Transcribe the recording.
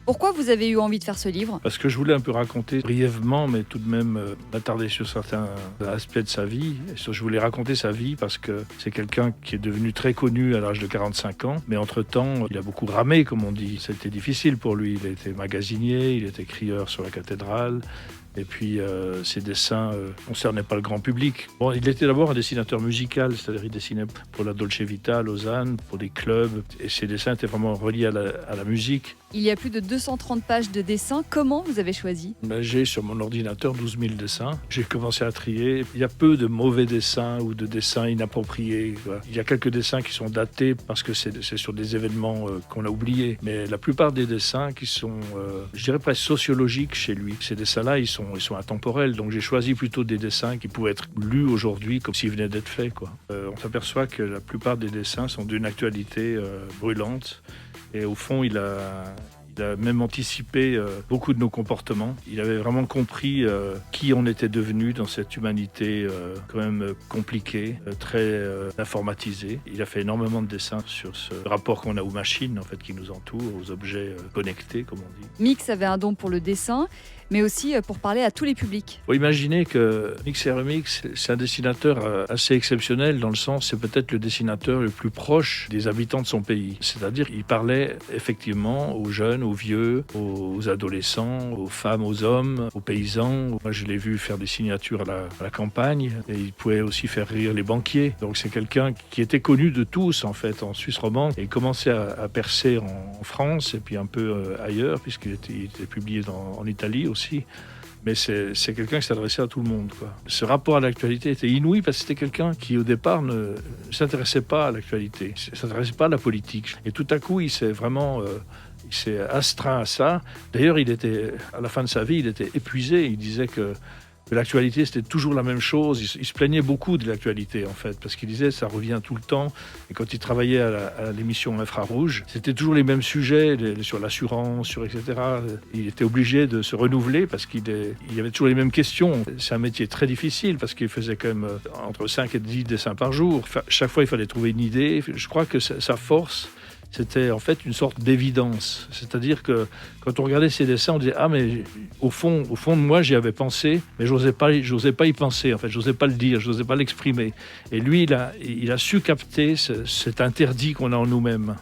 Pourquoi vous avez eu envie de faire ce livre? Parce que je voulais un peu raconter brièvement, mais tout de même m'attarder sur certains aspects de sa vie. Je voulais raconter sa vie parce que c'est quelqu'un qui est devenu très connu à l'âge de 45 ans. Mais entre-temps, il a beaucoup ramé, comme on dit. C'était difficile pour lui. Il était magasinier, il était crieur sur la cathédrale. Et puis, ses dessins concernaient pas le grand public. Bon, il était d'abord un dessinateur musical, c'est-à-dire il dessinait pour la Dolce Vita à Lausanne, pour des clubs. Et ses dessins étaient vraiment reliés à la musique. Il y a plus de 230 pages de dessins. Comment vous avez choisi? J'ai sur mon ordinateur 12 000 dessins. J'ai commencé à trier. Il y a peu de mauvais dessins ou de dessins inappropriés. Il y a quelques dessins qui sont datés parce que c'est sur des événements qu'on a oubliés. Mais la plupart des dessins qui sont, je dirais presque sociologiques chez lui. Ces dessins-là, ils sont intemporels. Donc j'ai choisi plutôt des dessins qui pouvaient être lus aujourd'hui comme s'ils venaient d'être faits, quoi. On s'aperçoit que la plupart des dessins sont d'une actualité brûlante. Et au fond, il a même anticipé beaucoup de nos comportements. Il avait vraiment compris qui on était devenu dans cette humanité quand même compliquée, très informatisée. Il a fait énormément de dessins sur ce rapport qu'on a aux machines, en fait, qui nous entourent, aux objets connectés, comme on dit. Mix avait un don pour le dessin, mais aussi pour parler à tous les publics. Il faut imaginer que Mix et Remix, c'est un dessinateur assez exceptionnel dans le sens, c'est peut-être le dessinateur le plus proche des habitants de son pays. C'est-à-dire, il parlait effectivement aux jeunes, aux vieux, aux adolescents, aux femmes, aux hommes, aux paysans. Moi, je l'ai vu faire des signatures à la campagne et il pouvait aussi faire rire les banquiers. Donc, c'est quelqu'un qui était connu de tous, en fait, en Suisse romande. Et il commençait à percer en France et puis un peu ailleurs, puisqu'il était publié en Italie aussi. Mais c'est quelqu'un qui s'adressait à tout le monde, quoi. Ce rapport à l'actualité était inouï parce que c'était quelqu'un qui, au départ, ne s'intéressait pas à l'actualité, ne s'intéressait pas à la politique. Et tout à coup, il s'est vraiment... il s'est astreint à ça. D'ailleurs, à la fin de sa vie, il était épuisé. Il disait que l'actualité, c'était toujours la même chose. Il se plaignait beaucoup de l'actualité, en fait, parce qu'il disait ça revient tout le temps. Et quand il travaillait à l'émission Infrarouge, c'était toujours les mêmes sujets, sur l'assurance, etc. Il était obligé de se renouveler parce qu'il y avait toujours les mêmes questions. C'est un métier très difficile parce qu'il faisait quand même entre 5 et 10 dessins par jour. Chaque fois, il fallait trouver une idée. Je crois que sa force, c'était en fait une sorte d'évidence. C'est-à-dire que quand on regardait ses dessins, on disait « Ah, mais au fond de moi, j'y avais pensé, mais j'osais pas y penser, en fait. J'osais pas le dire, j'osais pas l'exprimer. » Et lui, il a su capter cet interdit qu'on a en nous-mêmes.